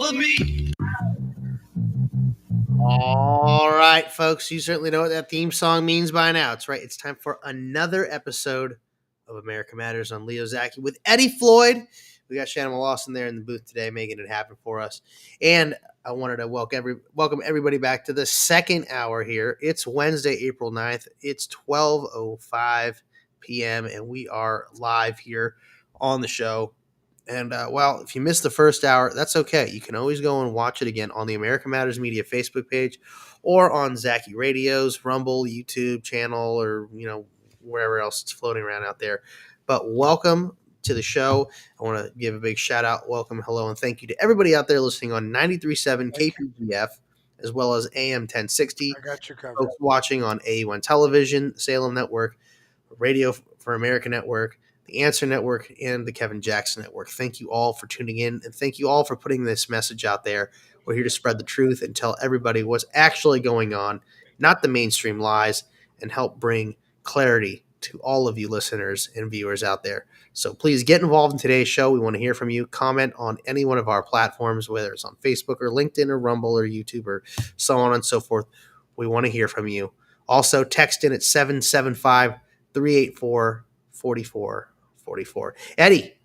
of me. All right, folks, you certainly know what that theme song means by now. It's right. It's time for another episode of America Matters on Leo Zacky with Eddie Floyd. We got Shannon Lawson there in the booth today making it happen for us. And I wanted to welcome everybody back to the second hour here. It's Wednesday, April 9th. It's 12:05 p.m. and we are live here on the show. And, well, if you missed the first hour, that's okay. You can always go and watch it again on the America Matters Media Facebook page or on Zacky Radio's Rumble, YouTube channel, or, wherever else it's floating around out there. But welcome to the show. I want to give a big shout out, welcome, hello, and thank you to everybody out there listening on 93.7 KPGF, as well as AM 1060. I got you covered. Folks watching on AE1 Television, Salem Network, Radio for America Network, the Answer Network, and the Kevin Jackson Network. Thank you all for tuning in, and thank you all for putting this message out there. We're here to spread the truth and tell everybody what's actually going on, not the mainstream lies, and help bring clarity to all of you listeners and viewers out there. So please get involved in today's show. We want to hear from you. Comment on any one of our platforms, whether it's on Facebook or LinkedIn or Rumble or YouTube or so on and so forth. We want to hear from you. Also, text in at 775-384-4444. Eddie.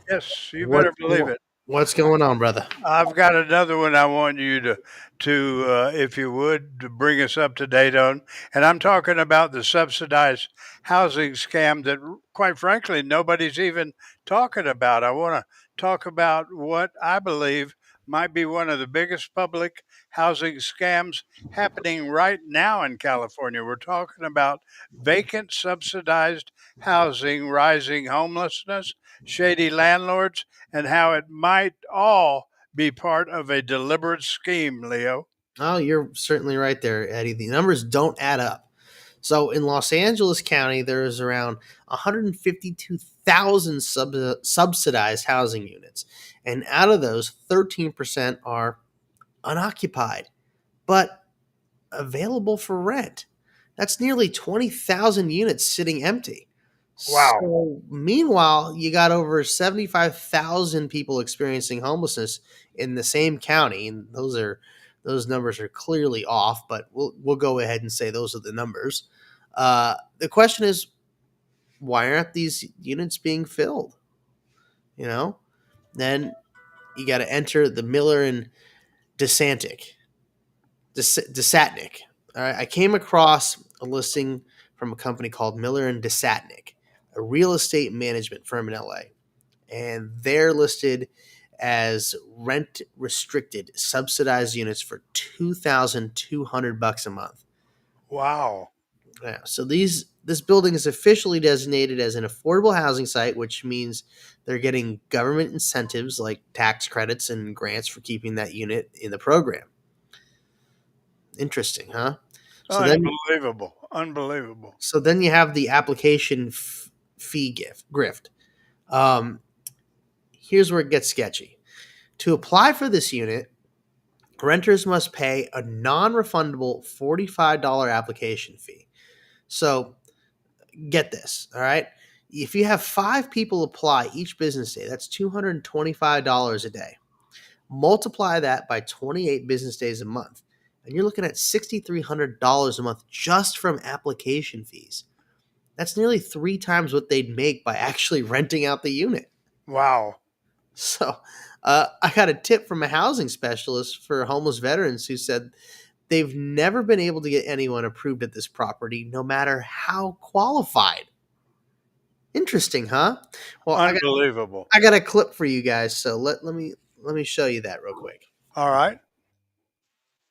Yes, you better believe it. What's going on, brother? I've got another one I want you to if you would, to bring us up to date on. And I'm talking about the subsidized housing scam that, quite frankly, nobody's even talking about. I want to talk about what I believe might be one of the biggest public housing scams happening right now in California. We're talking about vacant subsidized housing, rising homelessness, shady landlords, and how it might all be part of a deliberate scheme, Leo. Oh, you're certainly right there, Eddie. The numbers don't add up. So in Los Angeles County, there is around 152,000 subsidized housing units. And out of those, 13% are unoccupied, but available for rent. That's nearly 20,000 units sitting empty. Wow. So, meanwhile, you got over 75,000 people experiencing homelessness in the same county, and those numbers are clearly off. But we'll go ahead and say those are the numbers. The question is, why aren't these units being filled? Then you got to enter the Miller and Desatnik. All right, I came across a listing from a company called Miller and Desatnik, a real estate management firm in LA, and they're listed as rent restricted subsidized units for $2,200 a month. Wow. Yeah, so this building is officially designated as an affordable housing site, which means they're getting government incentives like tax credits and grants for keeping that unit in the program. Interesting, huh? So Unbelievable. So then you have the application fee grift. Here's where it gets sketchy. To apply for this unit, renters must pay a non-refundable $45 application fee. So get this, all right? If you have 5 people apply each business day, that's $225 a day. Multiply that by 28 business days a month, and you're looking at $6,300 a month just from application fees. That's nearly 3 times what they'd make by actually renting out the unit. Wow. So I got a tip from a housing specialist for homeless veterans who said they've never been able to get anyone approved at this property, no matter how qualified. Interesting, huh? Well, unbelievable. I got a clip for you guys, so let me show you that real quick. All right.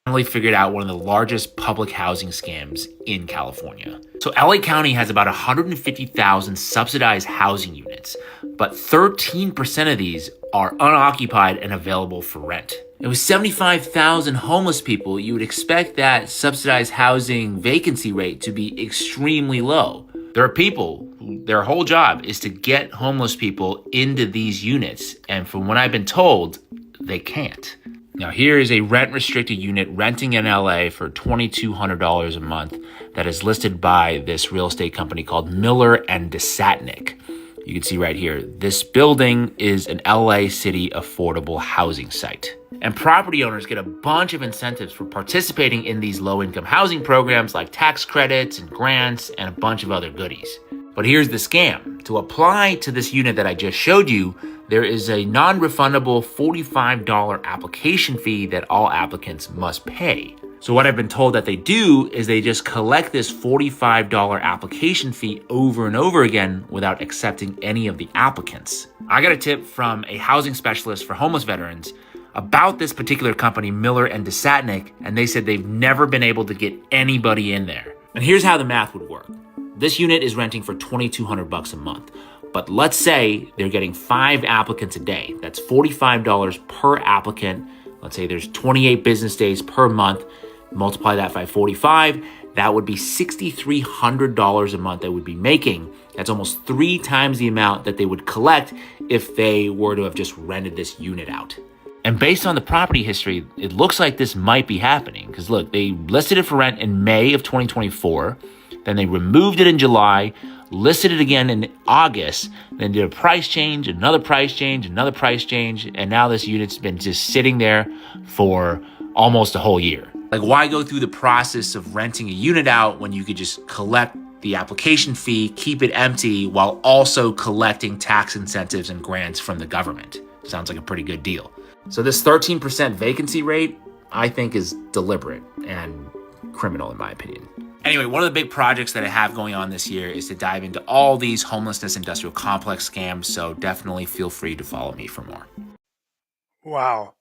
Finally figured out one of the largest public housing scams in California. So LA County has about 150,000 subsidized housing units, but 13% of these are unoccupied and available for rent. And with 75,000 homeless people, you would expect that subsidized housing vacancy rate to be extremely low. There are people who their whole job is to get homeless people into these units, and from what I've been told, they can't. Now, here is a rent-restricted unit renting in LA for $2,200 a month that is listed by this real estate company called Miller and Desatnik. You can see right here, this building is an LA City affordable housing site. And property owners get a bunch of incentives for participating in these low-income housing programs like tax credits and grants and a bunch of other goodies. But here's the scam. To apply to this unit that I just showed you, there is a non-refundable $45 application fee that all applicants must pay. So what I've been told that they do is they just collect this $45 application fee over and over again without accepting any of the applicants. I got a tip from a housing specialist for homeless veterans about this particular company, Miller and DeSatnik, and they said they've never been able to get anybody in there. And here's how the math would work. This unit is renting for $2,200 a month. But let's say they're getting 5 applicants a day. That's $45 per applicant. Let's say there's 28 business days per month. Multiply that by 45. That would be $6,300 a month they would be making. That's almost 3 times the amount that they would collect if they were to have just rented this unit out. And based on the property history, it looks like this might be happening. Because look, they listed it for rent in May of 2024. Then they removed it in July, listed it again in August, then did a price change, another price change, another price change, and now this unit's been just sitting there for almost a whole year. Like, why go through the process of renting a unit out when you could just collect the application fee, keep it empty, while also collecting tax incentives and grants from the government? Sounds like a pretty good deal. So this 13% vacancy rate, I think, is deliberate and criminal in my opinion. Anyway, one of the big projects that I have going on this year is to dive into all these homelessness industrial complex scams, so definitely feel free to follow me for more. Wow.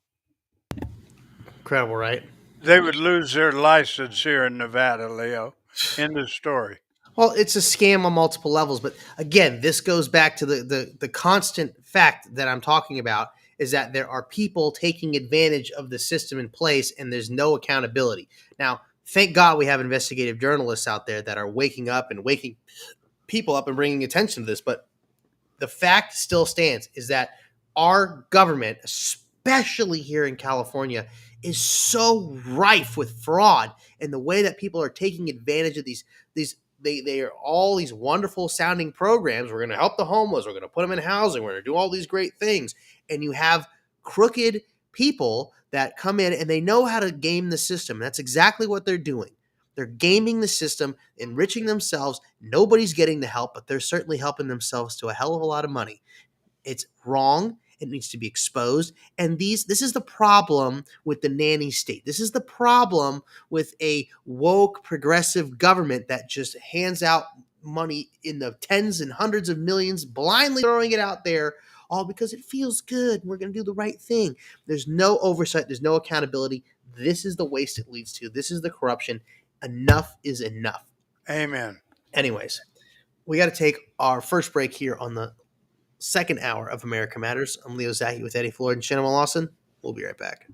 Incredible, right? They would lose their license here in Nevada, Leo. End of story. Well, it's a scam on multiple levels. But again, this goes back to the constant fact that I'm talking about is that there are people taking advantage of the system in place and there's no accountability. Now, thank God we have investigative journalists out there that are waking people up and bringing attention to this. But the fact still stands is that our government, especially here in California, is so rife with fraud and the way that people are taking advantage of these they are all these wonderful sounding programs. We're going to help the homeless. We're going to put them in housing. We're going to do all these great things. And you have crooked people that come in and they know how to game the system. That's exactly what they're doing. They're gaming the system, enriching themselves. Nobody's getting the help, but they're certainly helping themselves to a hell of a lot of money. It's wrong. It needs to be exposed. And this is the problem with the nanny state. This is the problem with a woke progressive government that just hands out money in the tens and hundreds of millions, blindly throwing it out there, all because it feels good. We're going to do the right thing. There's no oversight. There's no accountability. This is the waste it leads to. This is the corruption. Enough is enough. Amen. Anyways, we got to take our first break here on the second hour of America Matters. I'm Leo Zacky with Eddie Floyd and Shannon Lawson. We'll be right back.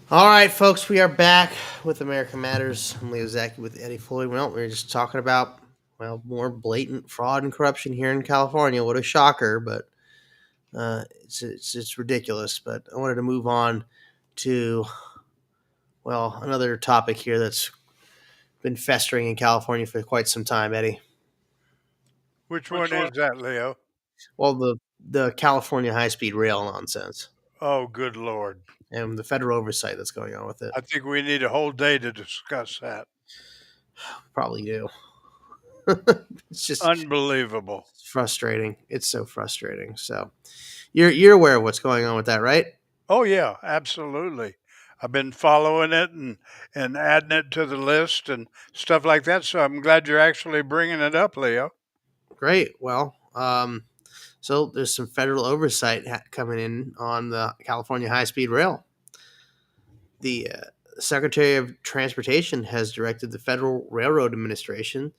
All right, folks, we are back with America Matters. I'm Leo Zacky with Eddie Floyd. Well, we were just talking about, more blatant fraud and corruption here in California. What a shocker, but it's ridiculous. But I wanted to move on to, another topic here that's been festering in California for quite some time, Eddie. Which one is that, Leo? Well, the California high-speed rail nonsense Oh, good Lord. and the federal oversight that's going on with it. I think we need a whole day to discuss that. Probably do. It's just Unbelievable. frustrating. It's so frustrating. So you're aware of what's going on with that, right? Oh, yeah, absolutely. I've been following it and adding it to the list and stuff like that. So I'm glad you're actually bringing it up, Leo. Great. Well, so there's some federal oversight coming in on the California high-speed rail. The Secretary of Transportation has directed the Federal Railroad Administration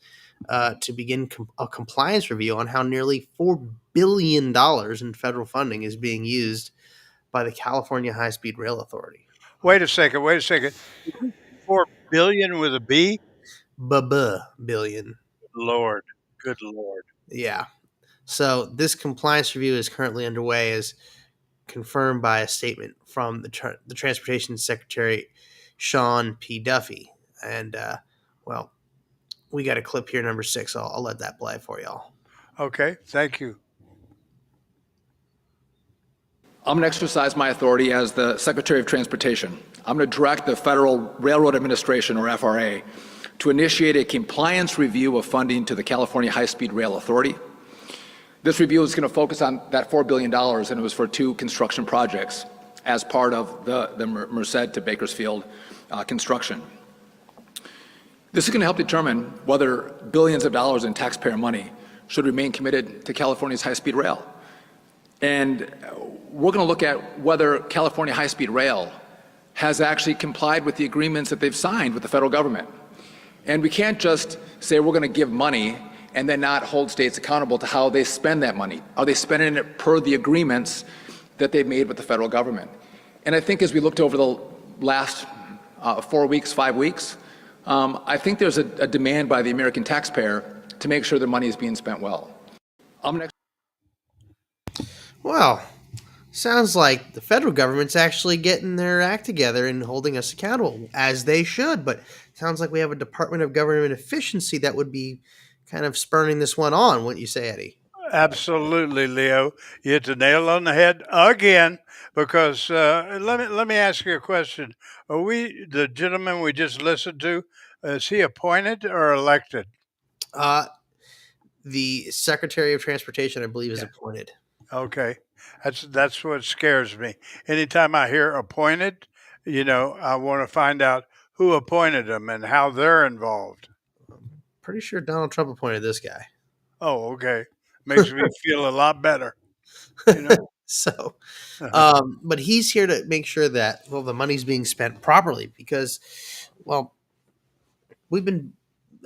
to begin a compliance review on how nearly $4 billion in federal funding is being used by the California High-Speed Rail Authority. Wait a second. 4 billion with a B? Billion. Lord. Good Lord. Yeah. So this compliance review is currently underway, as confirmed by a statement from the Transportation Secretary, Sean P. Duffy. And, we got a clip here, number 6. I'll let that play for y'all. Okay. Thank you. I'm going to exercise my authority as the Secretary of Transportation. I'm going to direct the Federal Railroad Administration, or FRA, to initiate a compliance review of funding to the California High-Speed Rail Authority. This review is going to focus on that $4 billion, and it was for 2 construction projects as part of the Merced to Bakersfield construction. This is going to help determine whether billions of dollars in taxpayer money should remain committed to California's high-speed rail. And we're going to look at whether California high-speed rail has actually complied with the agreements that they've signed with the federal government. And we can't just say we're going to give money and then not hold states accountable to how they spend that money. Are they spending it per the agreements that they've made with the federal government? And I think as we looked over the last 4 weeks, 5 weeks, I think there's a demand by the American taxpayer to make sure their money is being spent well. Well, sounds like the federal government's actually getting their act together and holding us accountable, as they should. But sounds like we have a Department of Government Efficiency that would be kind of spurning this one on, wouldn't you say, Eddie? Absolutely, Leo. You hit the nail on the head again. Because let me ask you a question. Are the gentleman we just listened to, is he appointed or elected? The Secretary of Transportation, I believe, is appointed. Okay, that's what scares me. Anytime I hear appointed, I want to find out who appointed them and how they're involved. Pretty sure Donald Trump appointed this guy. Oh, okay. Makes me feel a lot better. So, but he's here to make sure that, the money's being spent properly because, we've been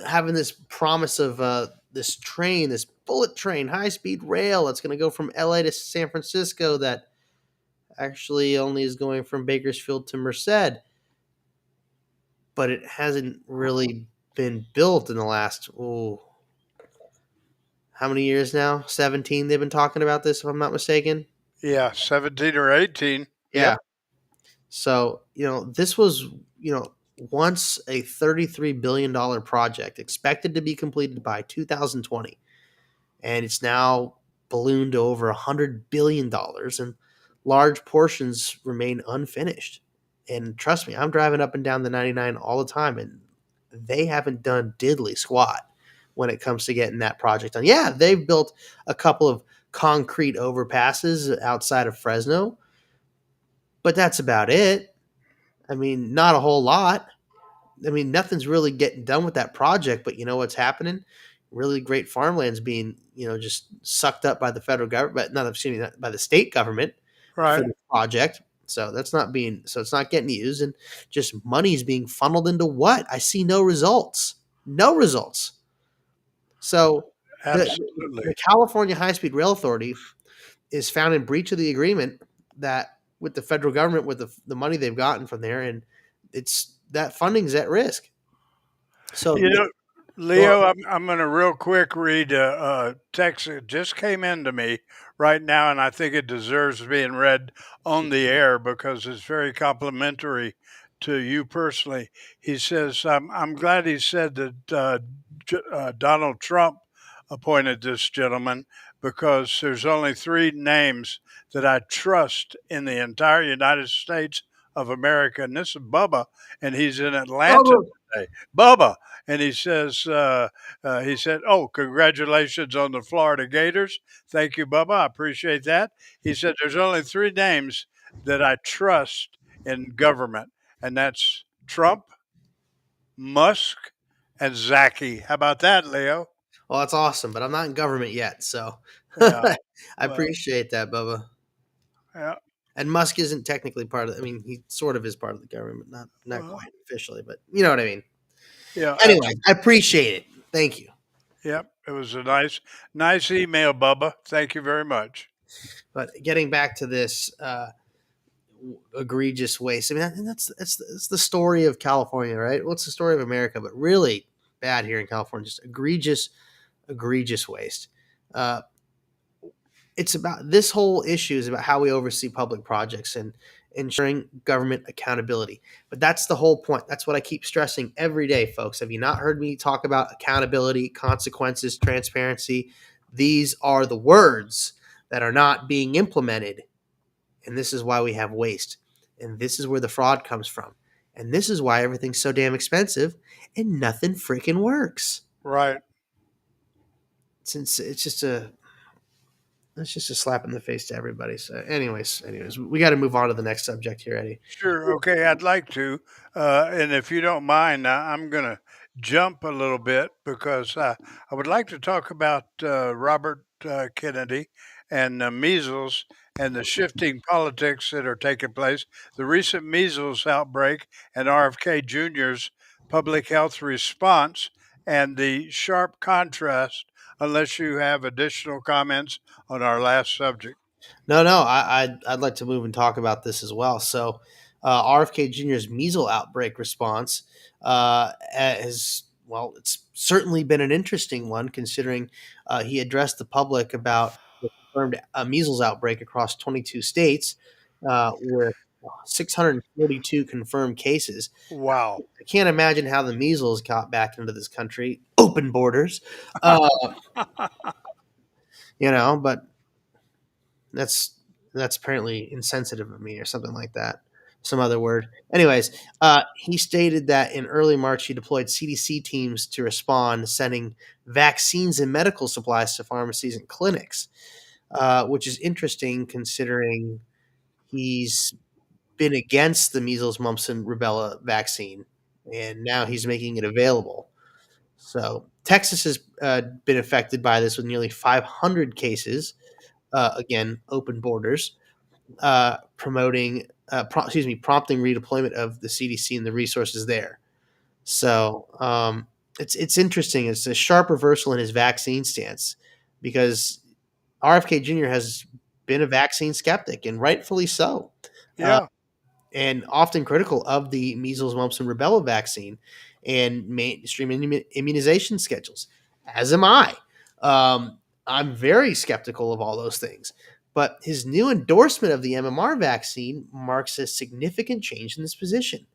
having this promise of this train, this bullet train, high-speed rail that's going to go from LA to San Francisco that actually only is going from Bakersfield to Merced. But it hasn't really been built in the last, how many years now? 17 they've been talking about this, if I'm not mistaken. Yeah, 17 or 18. Yeah. Yep. So, this was, once a $33 billion project expected to be completed by 2020. And it's now ballooned to over $100 billion, and large portions remain unfinished. And trust me, I'm driving up and down the 99 all the time, and they haven't done diddly squat when it comes to getting that project done. Yeah, they've built a couple of concrete overpasses outside of Fresno, but that's about it. I mean, not a whole lot. I mean, nothing's really getting done with that project, but you know what's happening? Really great farmland's being, just sucked up by the federal government, by the state government Right. for the project. So it's not getting used, and just money's being funneled into what? I see no results. No results. So Absolutely. the California High-Speed Rail Authority is found in breach of the agreement that with the federal government with the money they've gotten from there, and it's that funding's at risk. So You know, Leo, I'm going to real quick read a text that just came into me right now, and I think it deserves being read on the air because it's very complimentary to you personally. He says, I'm glad he said that Donald Trump appointed this gentleman because there's only three names that I trust in the entire United States of America, and this is Bubba, and he's in Atlanta today. Bubba. And he says, he said, "Oh, congratulations on the Florida Gators. Thank you, Bubba. I appreciate that." He said, "There's only three names that I trust in government, and that's Trump, Musk, and Zacky." How about that, Leo? well, that's awesome, but I'm not in government yet, so Yeah, I well, appreciate that, Bubba. yeah, And Musk isn't technically part of. I mean, he sort of is part of the government, not well, quite officially, but you know what I mean. yeah. Anyway, I appreciate it. Thank you. Yep. It was a nice email, Bubba. Thank you very much. But getting back to this egregious waste, I mean, that's the story of California, right? What's the story of America? But really bad here in California, just egregious waste. It's about this whole issue is about how we oversee public projects and ensuring government accountability. But that's the whole point. That's what I keep stressing every day, folks. Have you not heard me talk about accountability, consequences, transparency? These are the words that are not being implemented. And this is why we have waste. And this is where the fraud comes from. And this is why everything's so damn expensive and nothing freaking works. Right. Since it's just a slap in the face to everybody. So, anyways, we got to move on to the next subject here, Eddie. Sure. Okay. I'd like to. And if you don't mind, I'm going to jump a little bit because I would like to talk about Robert Kennedy and measles and the shifting politics that are taking place, the recent measles outbreak, and RFK Jr.'s public health response, and the sharp contrast, unless you have additional comments on our last subject. No, I'd like to move and talk about this as well. So, RFK Jr.'s measles outbreak response has, well, it's certainly been an interesting one considering he addressed the public about the confirmed measles outbreak across 22 states with 642 confirmed cases. Wow. I can't imagine how the measles got back into this country. Open borders, uh, but that's apparently insensitive of me or something like that. Some other word. Anyways, he stated that in early March he deployed CDC teams to respond, sending vaccines and medical supplies to pharmacies and clinics, which is interesting considering he's been against the measles, mumps, and rubella vaccine, and now he's making it available. So Texas has been affected by this with nearly 500 cases. Again, open borders, prompting redeployment of the CDC and the resources there. So it's interesting. It's a sharp reversal in his vaccine stance because RFK Jr. has been a vaccine skeptic, and rightfully so. Yeah. And often critical of the measles, mumps, and rubella vaccine and mainstream immunization schedules, as am I. I'm very skeptical of all those things. But his new endorsement of the MMR vaccine marks a significant change in this position.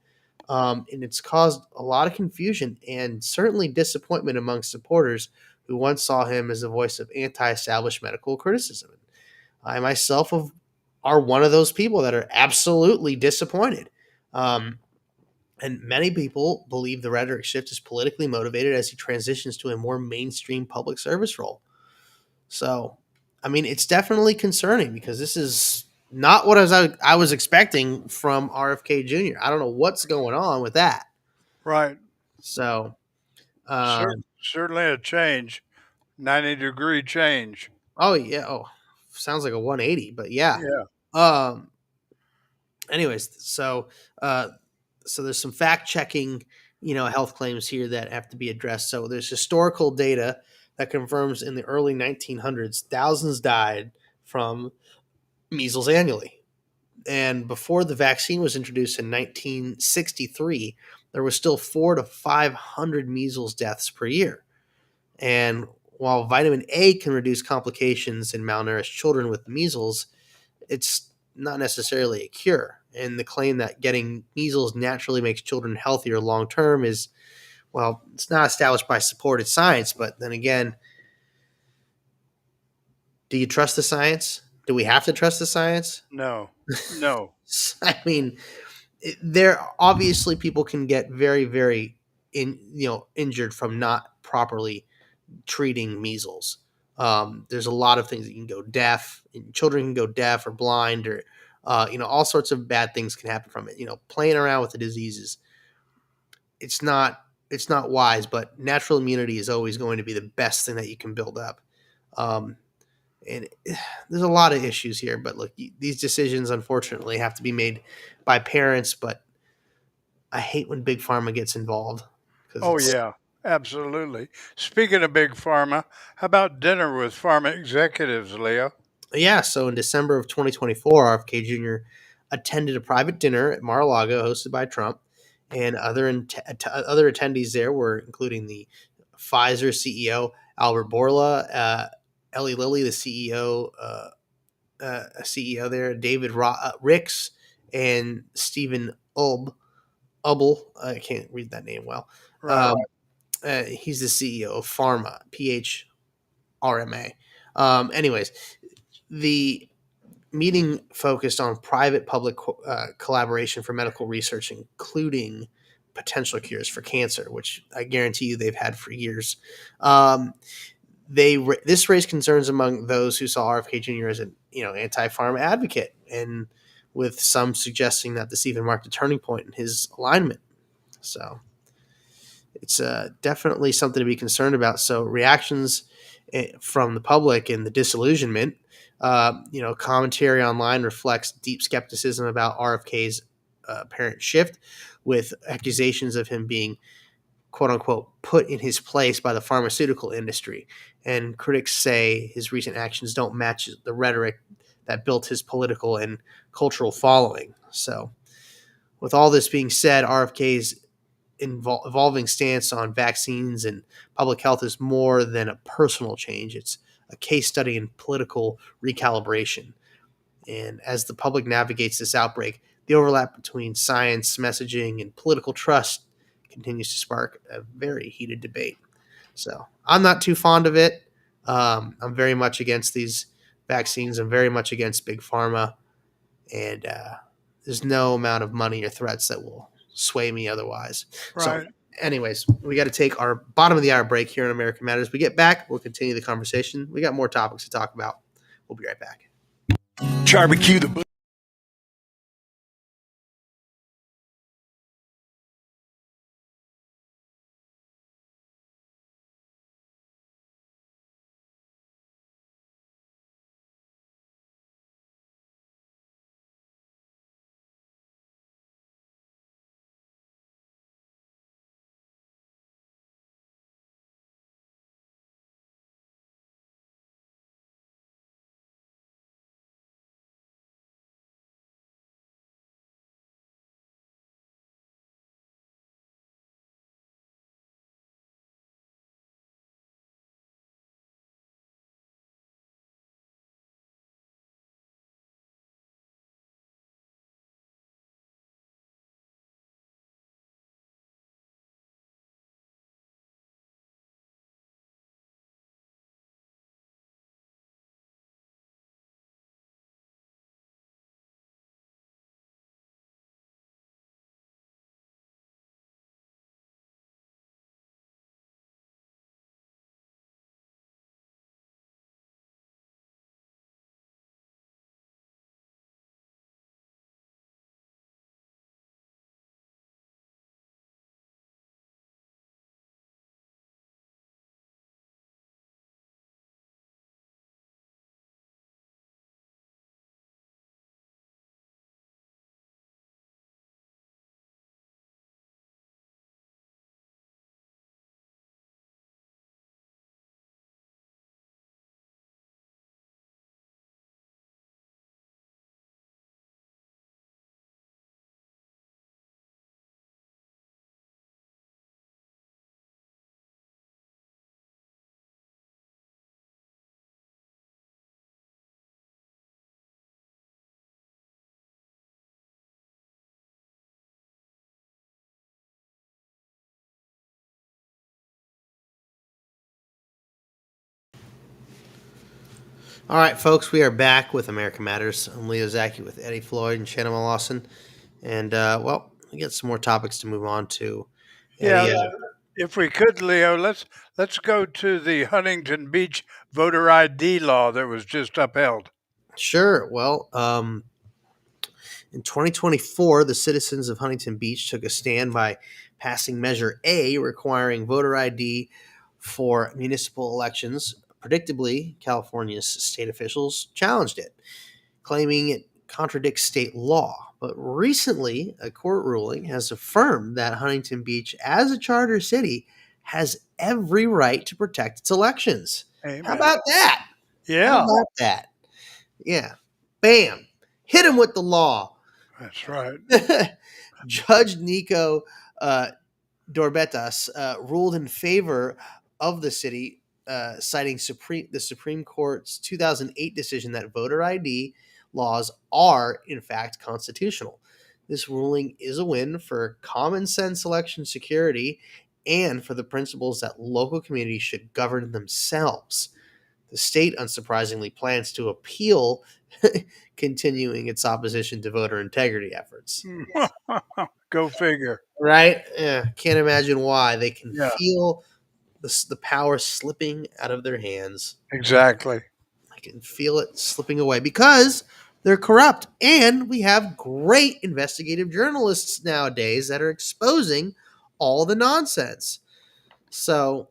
And it's caused a lot of confusion and certainly disappointment among supporters who once saw him as a voice of anti-established medical criticism. I myself are one of those people that are absolutely disappointed. And many people believe the rhetoric shift is politically motivated as he transitions to a more mainstream public service role. So, I mean, it's definitely concerning because this is not what I was expecting from RFK Jr. I don't know what's going on with that. Right. So, um, Certainly a change, 90-degree change. oh yeah, sounds like a 180, but yeah. Yeah. Anyways, so there's some fact checking, health claims here that have to be addressed. So there's historical data that confirms in the early 1900s, thousands died from measles annually. And before the vaccine was introduced in 1963, there was still 400 to 500 measles deaths per year. And while vitamin A can reduce complications in malnourished children with measles, it's not necessarily a cure. And the claim that getting measles naturally makes children healthier long term is, well, it's not established by supported science. But then again, do you trust the science? Do we have to trust the science? No, no. I mean, there obviously people can get very, very injured from not properly treating measles. There's a lot of things that you can go deaf, and children can go deaf or blind, or all sorts of bad things can happen from it. Playing around with the diseases, it's not wise. But natural immunity is always going to be the best thing that you can build up. Um, and there's a lot of issues here, but look, these decisions unfortunately have to be made by parents. But I hate when big pharma gets involved because Oh, yeah, absolutely. Speaking of big pharma, how about dinner with pharma executives, Leo? yeah. So in December of 2024, RFK Jr. attended a private dinner at Mar-a-Lago hosted by Trump, and other attendees there were including the Pfizer CEO Albert Bourla, Eli Lilly, the CEO there, David Ricks, and Stephen Ubble. I can't read that name well. Right. He's the CEO of Pharma, PHRMA. Anyways, the meeting focused on private-public collaboration for medical research, including potential cures for cancer, which I guarantee you they've had for years. This raised concerns among those who saw RFK Jr. as an anti-pharma advocate, and with some suggesting that this even marked a turning point in his alignment. So it's definitely something to be concerned about. So reactions from the public and the disillusionment, commentary online reflects deep skepticism about RFK's apparent shift, with accusations of him being quote unquote put in his place by the pharmaceutical industry. And critics say his recent actions don't match the rhetoric that built his political and cultural following. So, with all this being said, RFK's evolving stance on vaccines and public health is more than a personal change. It's a case study in political recalibration. And as the public navigates this outbreak, the overlap between science, messaging, and political trust continues to spark a very heated debate. So I'm not too fond of it. I'm very much against these vaccines. I'm very much against big pharma. And there's no amount of money or threats that will sway me otherwise. So, Right. anyways, we got to take our bottom of the hour break here on American Matters. We get back, we'll continue the conversation. We got more topics to talk about. We'll be right back. Barbecue the All right, folks, we are back with America Matters. I'm Leo Zacky with Eddie Floyd and Shannon Lawson. And, we got some more topics to move on to. Yeah, Eddie, if we could, Leo, let's go to the Huntington Beach voter ID law that was just upheld. sure. Well, in 2024, the citizens of Huntington Beach took a stand by passing Measure A, requiring voter ID for municipal elections. Predictably, California's state officials challenged it, claiming it contradicts state law. But recently, a court ruling has affirmed that Huntington Beach, as a charter city, has every right to protect its elections. Amen. How about that? How Yeah, about that? Yeah. Bam. Hit him with the law. that's right. Judge Nico Dorbetas ruled in favor of the city, citing the Supreme Court's 2008 decision that voter ID laws are, in fact, constitutional. This ruling is a win for common sense election security and for the principles that local communities should govern themselves. The state, unsurprisingly, plans to appeal, continuing its opposition to voter integrity efforts. Go figure. Right? Yeah, can't imagine why. They can Yeah. feel the power slipping out of their hands. Exactly. I can feel it slipping away because they're corrupt. And we have great investigative journalists nowadays that are exposing all the nonsense. So,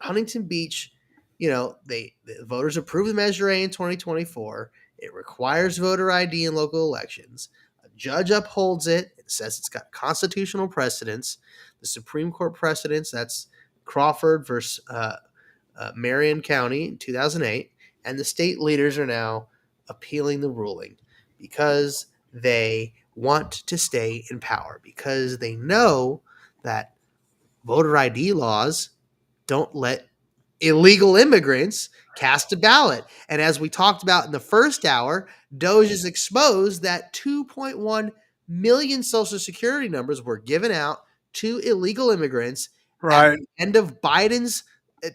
Huntington Beach, the voters approved the Measure A in 2024. It requires voter ID in local elections. A judge upholds it. It says it's got constitutional precedence. The Supreme Court precedence, that's Crawford versus Marion County in 2008. And the state leaders are now appealing the ruling because they want to stay in power, because they know that voter ID laws don't let illegal immigrants cast a ballot. And as we talked about in the first hour, Doge has exposed that 2.1 million Social Security numbers were given out to illegal immigrants at Right. the end of Biden's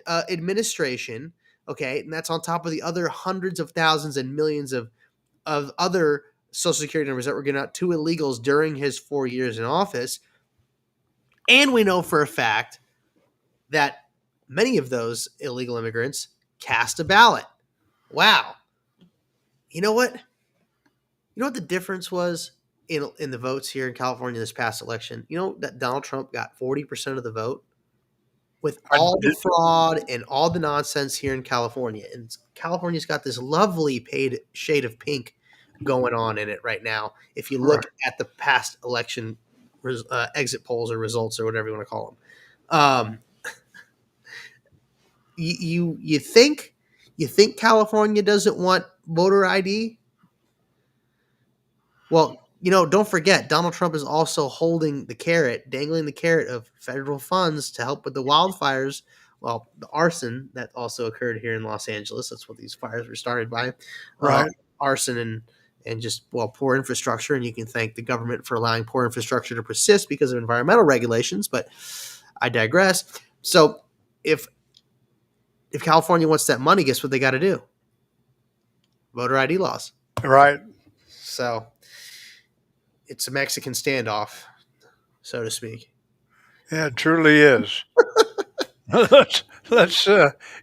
administration. Okay, and that's on top of the other hundreds of thousands and millions of other Social Security numbers that were given out to illegals during his 4 years in office. And we know for a fact that many of those illegal immigrants cast a ballot. Wow. You know what? You know what the difference was in the votes here in California this past election? You know that Donald Trump got 40% of the vote with all the fraud and all the nonsense here in California. And California's got this lovely paid shade of pink going on in it right now. If you look at the past election exit polls or results or whatever you want to call them. You think California doesn't want voter ID? Well, don't forget, Donald Trump is also dangling the carrot of federal funds to help with the wildfires. Well, the arson that also occurred here in Los Angeles. That's what these fires were started by. Right. Arson and just, poor infrastructure. And you can thank the government for allowing poor infrastructure to persist because of environmental regulations. But I digress. So if California wants that money, guess what they got to do? Voter ID laws. Right. So it's a Mexican standoff, so to speak. Yeah, it truly is. let's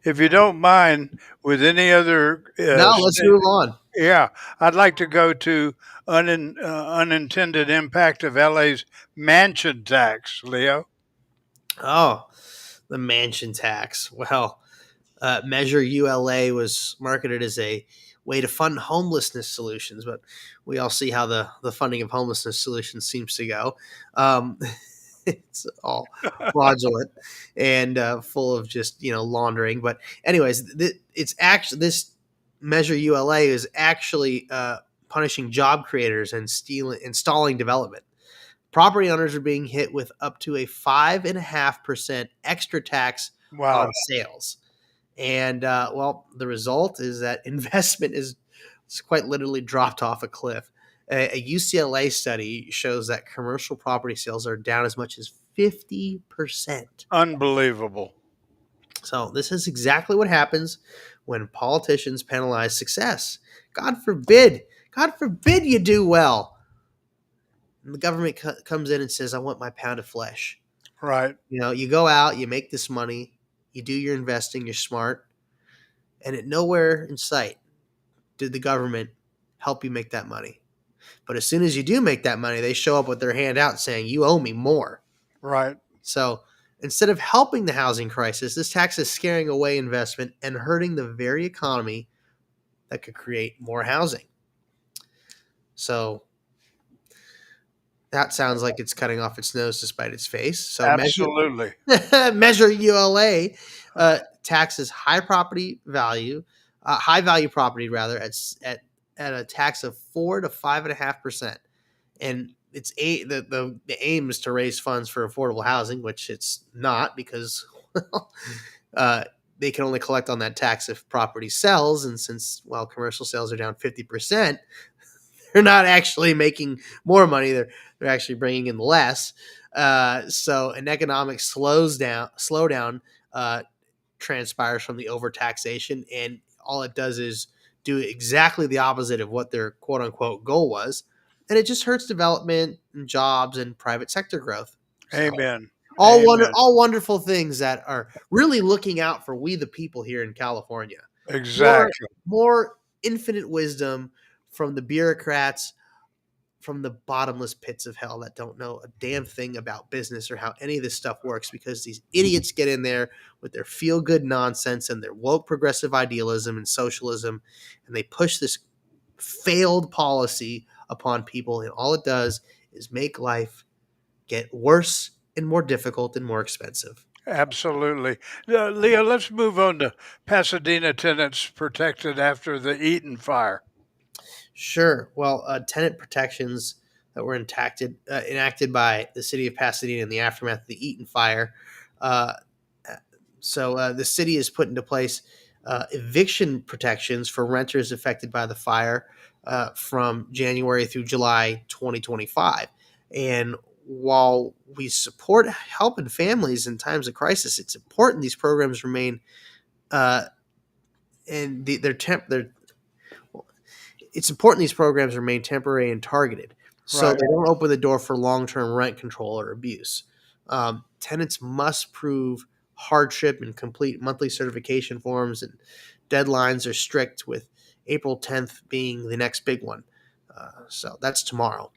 if you don't mind, with any other Let's move on. Yeah, I'd like to go to unintended impact of LA's mansion tax, Leo. Oh, the mansion tax. Well, Measure ULA was marketed as a way to fund homelessness solutions, but we all see how the funding of homelessness solutions seems to go. It's all fraudulent and full of just laundering. But anyways, this Measure ULA is actually punishing job creators and stalling development. Property owners are being hit with up to a 5.5% extra tax on sales. And, the result is that investment is quite literally dropped off a cliff. A UCLA study shows that commercial property sales are down as much as 50%. Unbelievable. So this is exactly what happens when politicians penalize success. God forbid you do well. And the government comes in and says, I want my pound of flesh. Right. You go out, you make this money, you do your investing, you're smart, and at nowhere in sight did the government help you make that money. But as soon as you do make that money, they show up with their hand out saying, you owe me more. Right. So instead of helping the housing crisis, this tax is scaring away investment and hurting the very economy that could create more housing. So that sounds like it's cutting off its nose despite its face. So Absolutely. Measure ULA taxes high value property rather at a tax of 4 to 5.5%, and the aim is to raise funds for affordable housing, which it's not because they can only collect on that tax if property sells, and since commercial sales are down 50%, they're not actually making more money. They're actually bringing in less. So an economic slowdown transpires from the overtaxation, and all it does is do exactly the opposite of what their quote unquote goal was. And it just hurts development and jobs and private sector growth. So, Amen. all Amen. wonderful things that are really looking out for we the people here in California. Exactly. More infinite wisdom from the bureaucrats from the bottomless pits of hell that don't know a damn thing about business or how any of this stuff works, because these idiots get in there with their feel-good nonsense and their woke progressive idealism and socialism, and they push this failed policy upon people, and all it does is make life get worse and more difficult and more expensive. Absolutely. Leo, let's move on to Pasadena tenants protected after the Eaton fire. Sure. Well, tenant protections that were enacted by the city of Pasadena in the aftermath of the Eaton fire. So the city has put into place eviction protections for renters affected by the fire from January through July 2025. And while we support helping families in times of crisis, it's important these programs remain it's important these programs remain temporary and targeted, so they don't open the door for long-term rent control or abuse. Tenants must prove hardship and complete monthly certification forms, and deadlines are strict, with April 10th being the next big one. So that's tomorrow.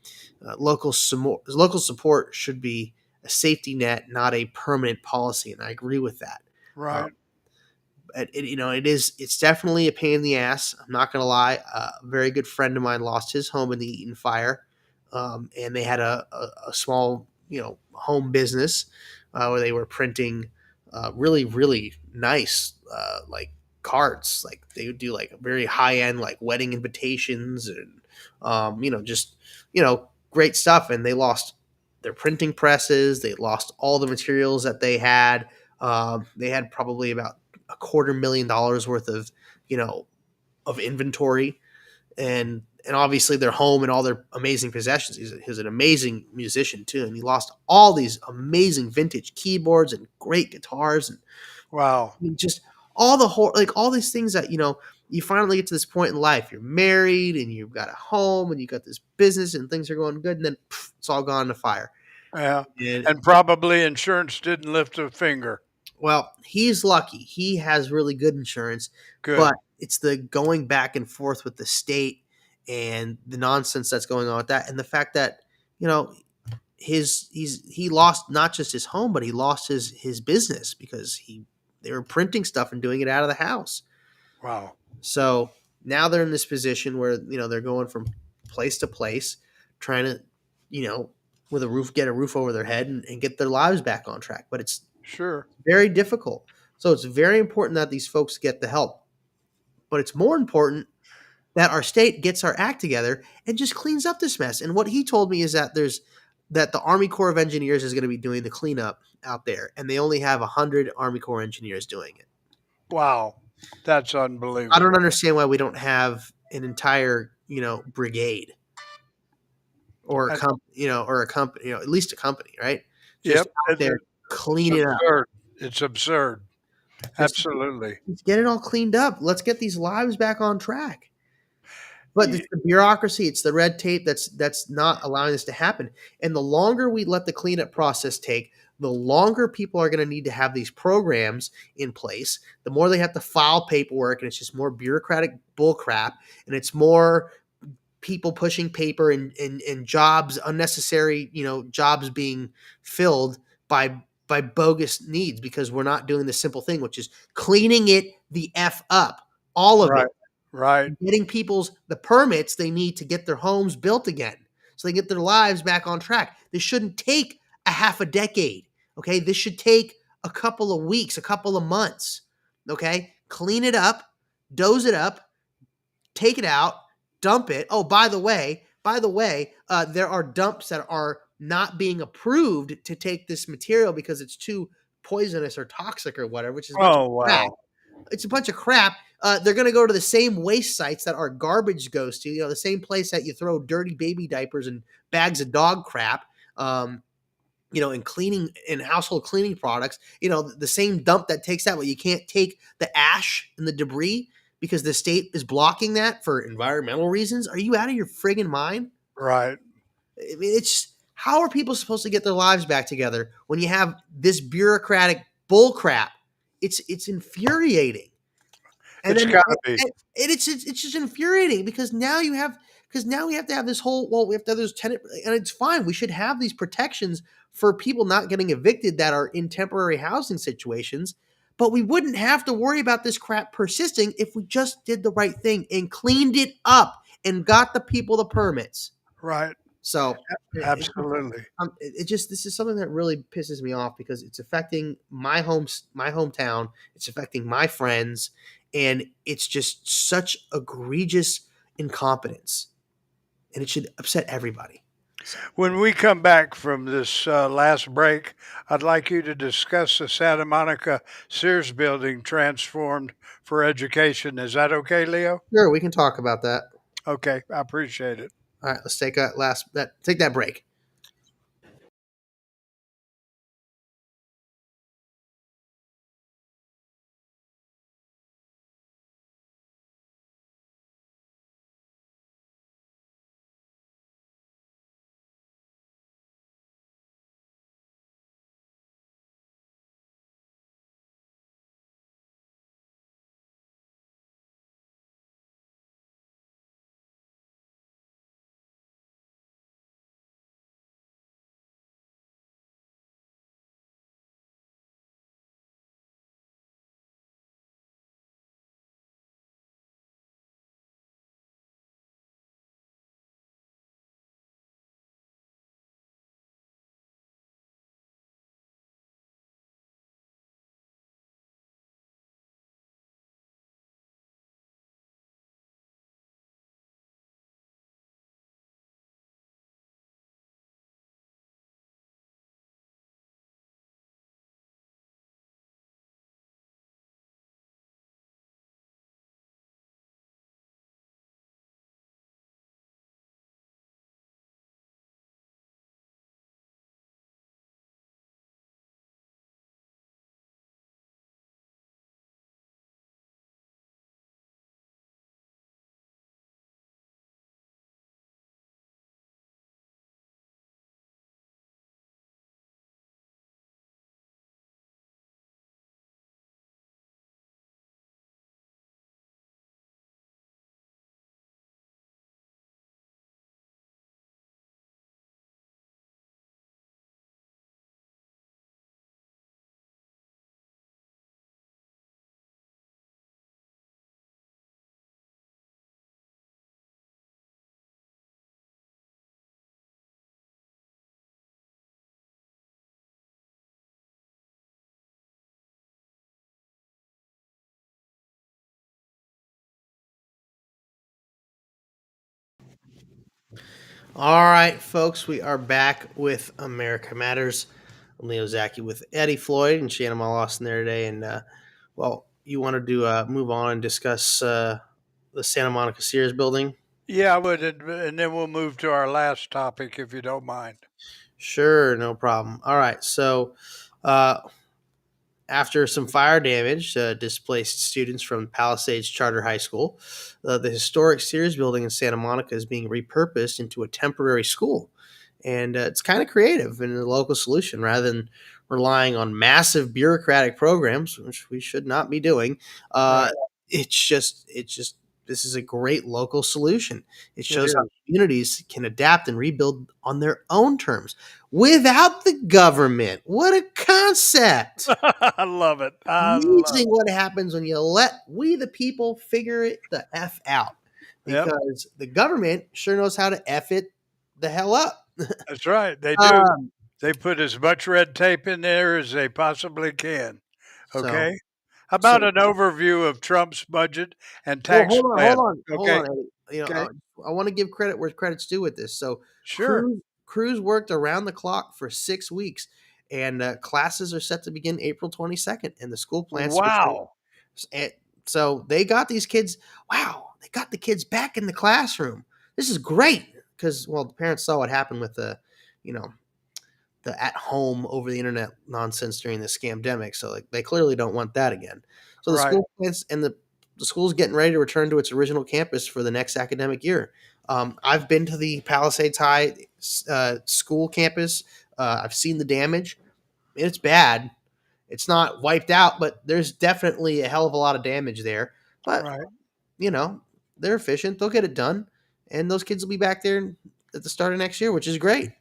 Local support should be a safety net, not a permanent policy, and I agree with that. Right. It's definitely a pain in the ass. I'm not going to lie. A very good friend of mine lost his home in the Eaton fire, and they had a small, home business where they were printing really, really nice like cards. Like they would do like very high end like wedding invitations and great stuff. And they lost their printing presses. They lost all the materials that they had. They had probably about $250,000 worth of, of inventory, and obviously their home and all their amazing possessions. He's an amazing musician too, and he lost all these amazing vintage keyboards and great guitars, and wow, just all all these things that you finally get to this point in life. You're married and you've got a home and you got this business and things are going good, and then it's all gone in a fire. Yeah, and probably insurance didn't lift a finger. Well, he's lucky. He has really good insurance. Good. But it's the going back and forth with the state and the nonsense that's going on with that, and the fact that he lost not just his home, but he lost his business because they were printing stuff and doing it out of the house. Wow. So now they're in this position where they're going from place to place, trying to get a roof over their head and get their lives back on track. But it's sure very difficult. So it's very important that these folks get the help. But it's more important that our state gets our act together and just cleans up this mess. And what he told me is that the Army Corps of Engineers is going to be doing the cleanup out there, and they only have 100 Army Corps engineers doing it. Wow. That's unbelievable. I don't understand why we don't have an entire, brigade or a company, at least a company, right? Just out there cleaning up. It's absurd. Absolutely. Let's get it all cleaned up. Let's get these lives back on track. But it's the bureaucracy, it's the red tape that's not allowing this to happen. And the longer we let the cleanup process take, the longer people are going to need to have these programs in place. The more they have to file paperwork, and it's just more bureaucratic bullcrap, and it's more people pushing paper and jobs, unnecessary, jobs being filled by bogus needs because we're not doing the simple thing, which is cleaning it the F up, all of Right. it. Right. Getting people's the permits they need to get their homes built again so they get their lives back on track. This shouldn't take a half a decade. Okay. This should take a couple of weeks, a couple of months. Okay. Clean it up, doze it up, take it out, dump it. Oh, by the way, there are dumps that are not being approved to take this material because it's too poisonous or toxic or whatever, which is crap. Wow. It's a bunch of crap. They're going to go to the same waste sites that our garbage goes to, the same place that you throw dirty baby diapers and bags of dog crap, and cleaning and household cleaning products, the same dump that takes that, but you can't take the ash and the debris because the state is blocking that for environmental reasons. Are you out of your friggin' mind? Right. I mean, how are people supposed to get their lives back together when you have this bureaucratic bull crap? It's infuriating. And It's got to be. It's just infuriating because now we have to have this whole, we have to have those tenant, and it's fine. We should have these protections for people not getting evicted that are in temporary housing situations, but we wouldn't have to worry about this crap persisting if we just did the right thing and cleaned it up and got the people the permits. Right. So Absolutely. this is something that really pisses me off because it's affecting my hometown. It's affecting my friends, and it's just such egregious incompetence, and it should upset everybody. When we come back from this last break, I'd like you to discuss the Santa Monica Sears building transformed for education. Is that okay, Leo? Sure, we can talk about that. Okay, I appreciate it. All right, let's take that break. All right, folks, we are back with America Matters. I'm Leo Zacky with Eddie Floyd and Shannon Lawson there today. And, you wanted to move on and discuss the Santa Monica Sears building? Yeah, I would, and then we'll move to our last topic if you don't mind. Sure, no problem. All right, so After some fire damage displaced students from Palisades Charter High School, the historic Sears building in Santa Monica is being repurposed into a temporary school. And it's kind of creative in a local solution rather than relying on massive bureaucratic programs, which we should not be doing. Uh, Right. it's just, this is a great local solution. It It shows how is. communities can adapt and rebuild on their own terms without the government. What a concept! I love it. I love Amazing what happens when you let we the people figure it the F out. it. Yep. Because the government sure knows how to F it the hell up. That's right. They do. Um, They put as much red tape in there as they possibly can. so Okay. How so about an overview of Trump's budget and well, tax plan? hold Okay. on, Eddie. Okay. I want to give credit where credit's due with this. So Sure. Cruz worked around the clock for 6 weeks, and classes are set to begin April 22nd, and the school plans to return. Wow. And so they got these kids. Wow, they got the kids back in the classroom. This is great because well, the parents saw what happened with you know, the at home over the internet nonsense during the scamdemic. So like they clearly don't want that again. So the Right. school plans and the school's getting ready to return to its original campus for the next academic year. I've been to the Palisades High school campus. I've seen the damage. It's bad. It's not wiped out, but there's definitely a hell of a lot of damage there. But Right. you know, they're efficient. They'll get it done, and those kids will be back there at the start of next year, which is great.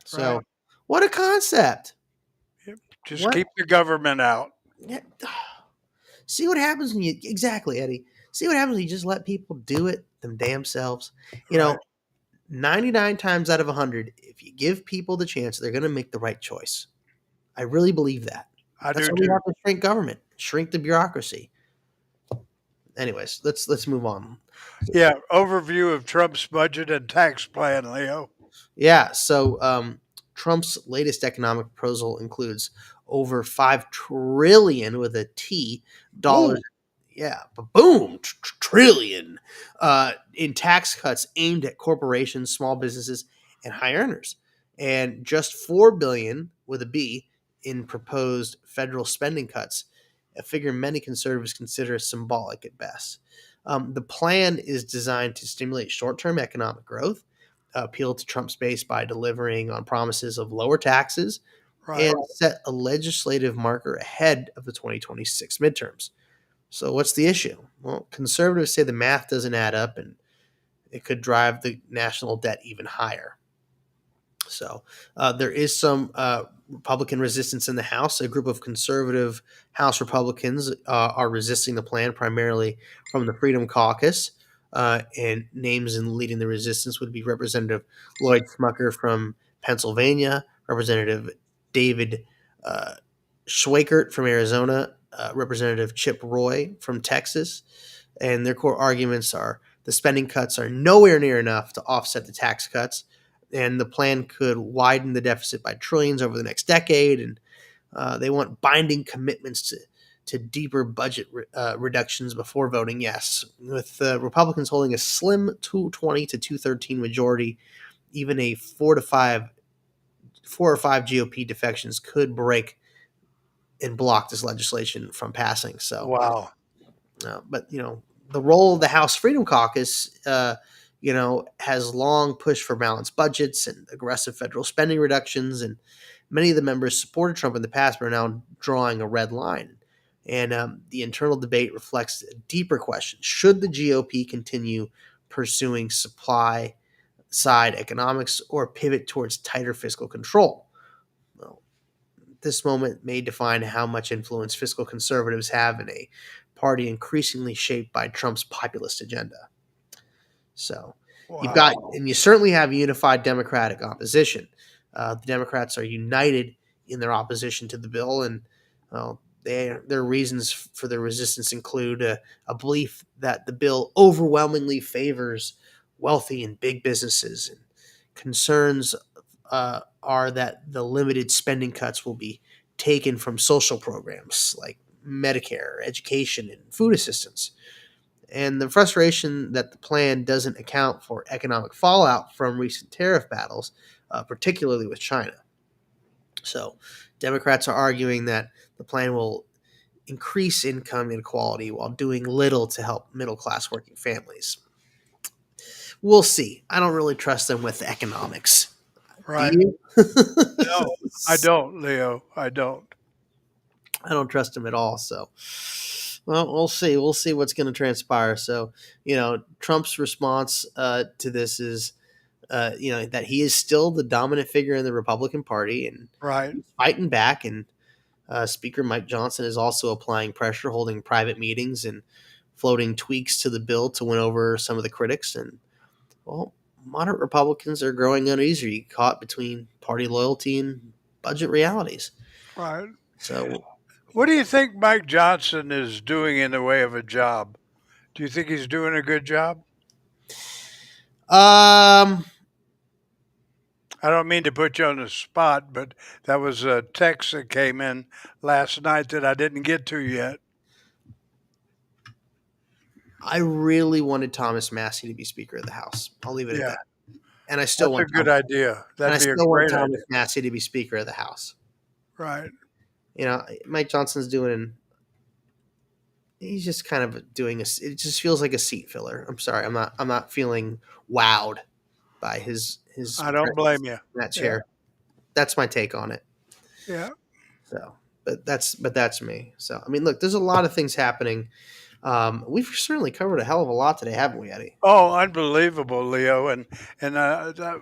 So, Right. what a concept! Yep. Just What? keep the government out. Yeah. See what happens when you exactly, Eddie. See what happens when you just let people do it them damn selves. You know, Right. 99 times out of 100, if you give people the chance, they're going to make the right choice. I really believe that. I That's do why we too. have to shrink government, shrink the bureaucracy. Anyways, let's move on. Yeah. Overview of Trump's budget and tax plan, Leo. Yeah, so Trump's latest economic proposal includes over 5 trillion with a T dollars. Ooh. Yeah, but boom, trillion in tax cuts aimed at corporations, small businesses, and high earners, and just 4 billion with a B in proposed federal spending cuts, a figure many conservatives consider symbolic at best. The plan is designed to stimulate short-term economic growth, appeal to Trump's base by delivering on promises of lower taxes, Right. and set a legislative marker ahead of the 2026 midterms. So, what's the issue? Well, conservatives say the math doesn't add up and it could drive the national debt even higher. So, there is some Republican resistance in the House. A group of conservative House Republicans are resisting the plan, primarily from the Freedom Caucus. And names in leading the resistance would be Representative Lloyd Smucker from Pennsylvania, Representative David Schweikert from Arizona, Representative Chip Roy from Texas. And their core arguments are the spending cuts are nowhere near enough to offset the tax cuts, and the plan could widen the deficit by trillions over the next decade. And they want binding commitments to deeper budget reductions before voting yes, with Republicans holding a slim 220 to 213 majority. Even a 4 or 5 GOP defections could break and block this legislation from passing. So, Wow. but the role of the House Freedom Caucus, has long pushed for balanced budgets and aggressive federal spending reductions, and many of the members supported Trump in the past, but are now drawing a red line. And the internal debate reflects a deeper question: should the GOP continue pursuing supply side economics or pivot towards tighter fiscal control? Well, this moment may define how much influence fiscal conservatives have in a party increasingly shaped by Trump's populist agenda. So and you certainly have a unified Democratic opposition. The Democrats are united in their opposition to the bill, and their reasons for their resistance include a belief that the bill overwhelmingly favors wealthy and big businesses. And concerns are that the limited spending cuts will be taken from social programs like Medicare, education, and food assistance. And the frustration that the plan doesn't account for economic fallout from recent tariff battles, particularly with China. So, Democrats are arguing that the plan will increase income inequality while doing little to help middle-class working families. We'll see. I don't really trust them with economics. Do Right. you? No, I don't, Leo. I don't. I don't trust him at all. So, well, we'll see. We'll see what's going to transpire. So, Trump's response to this is, that he is still the dominant figure in the Republican Party and Right. he's fighting back. And Speaker Mike Johnson is also applying pressure, holding private meetings and floating tweaks to the bill to win over some of the critics. And, well, moderate Republicans are growing uneasy, caught between party loyalty and budget realities. Right. So, What do you think Mike Johnson is doing in the way of a job? Do you think he's doing a good job? um, I don't mean to put you on the spot, but that was a text that came in last night that I didn't get to yet. I really wanted Thomas Massey to be Speaker of the House. I'll leave it at Yeah, that. And I still that's a want good idea. That'd be a great idea. Thomas Massey to be Speaker of the House. Right. Mike Johnson's he's just kind of doing it just feels like a seat filler. I'm sorry. I'm not feeling wowed by his I don't blame you. in that chair. That's my take on it. Yeah. So, but that's me. So, I mean, look, there's a lot of things happening. We've certainly covered a hell of a lot today, haven't we, Eddie? Oh, unbelievable, Leo, and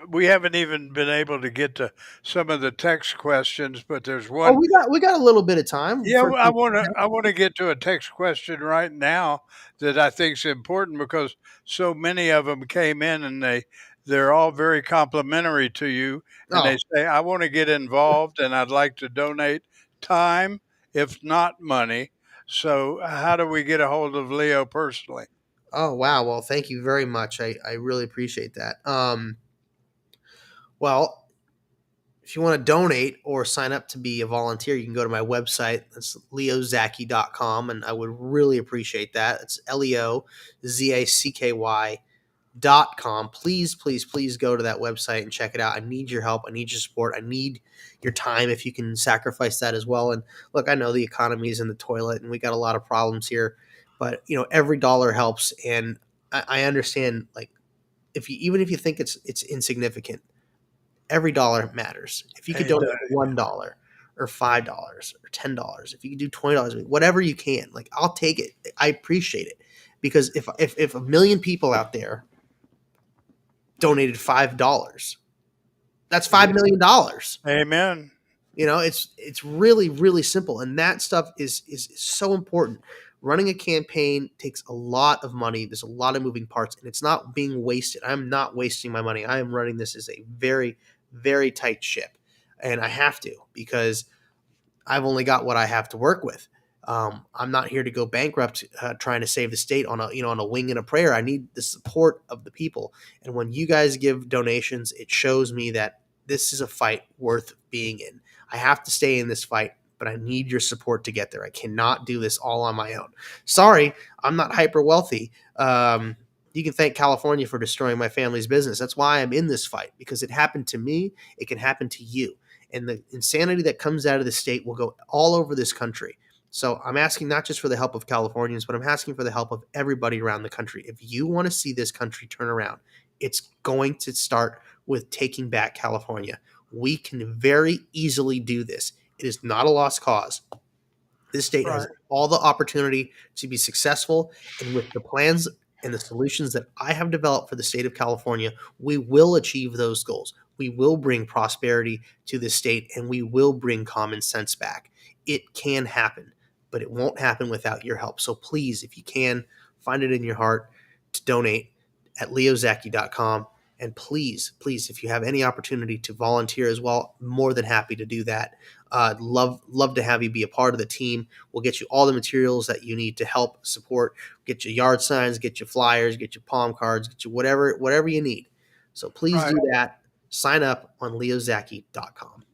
we haven't even been able to get to some of the text questions, but there's one. Oh, we got a little bit of time. Yeah, I want to get to a text question right now that I think is important because so many of them came in and they're all very complimentary to you, and they say, I want to get involved and I'd like to donate time, if not money. So how do we get a hold of Leo personally? Oh, wow. Well, thank you very much. I really appreciate that. Well, if you want to donate or sign up to be a volunteer, you can go to my website. That's leozacky.com, and I would really appreciate that. It's leozacky.com. Please, please, please go to that website and check it out. I need your help. I need your support. I need your time if you can sacrifice that as well. And look, I know the economy is in the toilet and we got a lot of problems here, but every dollar helps. And I understand, like, even if you think it's insignificant, every dollar matters. If you could donate $1 or $5 or $10, if you could do $20, whatever you can, like, I'll take it. I appreciate it, because if a million people out there donated $5, that's $5 million. Amen. It's really, really simple, and that stuff is so important. Running a campaign takes a lot of money. There's a lot of moving parts, and it's not being wasted. I'm not wasting my money. I am running this as a very, very tight ship, and I have to, because I've only got what I have to work with. I'm not here to go bankrupt trying to save the state on a wing and a prayer. I need the support of the people. And when you guys give donations, it shows me that this is a fight worth being in. I have to stay in this fight, but I need your support to get there. I cannot do this all on my own. Sorry, I'm not hyper wealthy. You can thank California for destroying my family's business. That's why I'm in this fight, because it happened to me. It can happen to you. And the insanity that comes out of the state will go all over this country. So I'm asking not just for the help of Californians, but I'm asking for the help of everybody around the country. If you want to see this country turn around, it's going to start with taking back California. We can very easily do this. It is not a lost cause. This state has all the opportunity to be successful, and with the plans and the solutions that I have developed for the state of California, we will achieve those goals. We will bring prosperity to this state, and we will bring common sense back. It can happen, but it won't happen without your help. So please, if you can, find it in your heart to donate at leozacky.com. And please, please, if you have any opportunity to volunteer as well, more than happy to do that. Love to have you be a part of the team. We'll get you all the materials that you need to help support. Get you yard signs, get you flyers, get you palm cards, get you whatever you need. So please do that. Sign up on leozacky.com.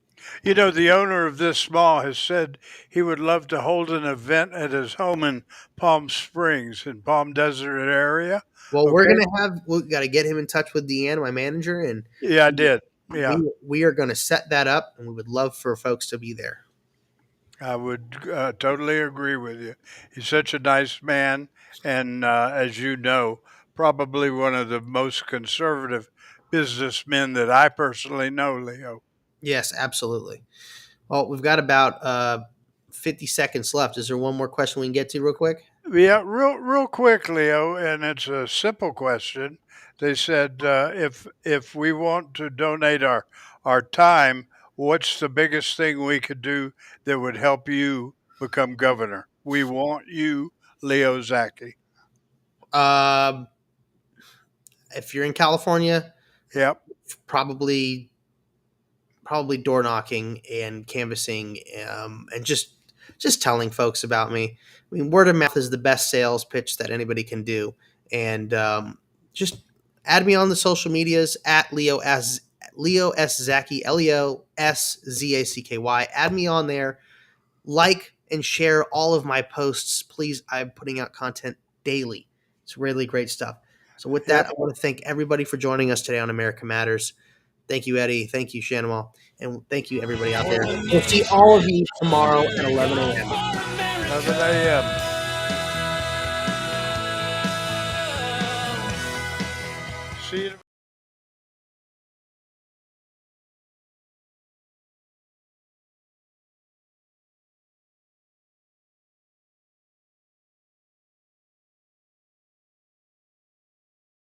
The owner of this mall has said he would love to hold an event at his home in Palm Springs, in Palm Desert area. Well, we got to get him in touch with Deanne, my manager, and I did. Yeah, we are going to set that up, and we would love for folks to be there. I would totally agree with you. He's such a nice man, and as you know, probably one of the most conservative businessmen that I personally know, Leo. Yes, absolutely. Well, we've got about 50 seconds left. Is there one more question we can get to real quick? Yeah, real quick, Leo, and it's a simple question. They said if we want to donate our time, what's the biggest thing we could do that would help you become governor? We want you, Leo Zacky. Um, if you're in California, Yep. probably door knocking and canvassing, and just telling folks about me. I mean, word of mouth is the best sales pitch that anybody can do, and just add me on the social medias at Leo S Zacky, LeoSZacky. Add me on there. Like and share all of my posts, please. I'm putting out content daily. It's really great stuff. So with that, I want to thank everybody for joining us today on America Matters. Thank you, Eddie. Thank you, Shanimal. And thank you, everybody out there. We'll see all of you tomorrow at 11 a.m. 11 a.m.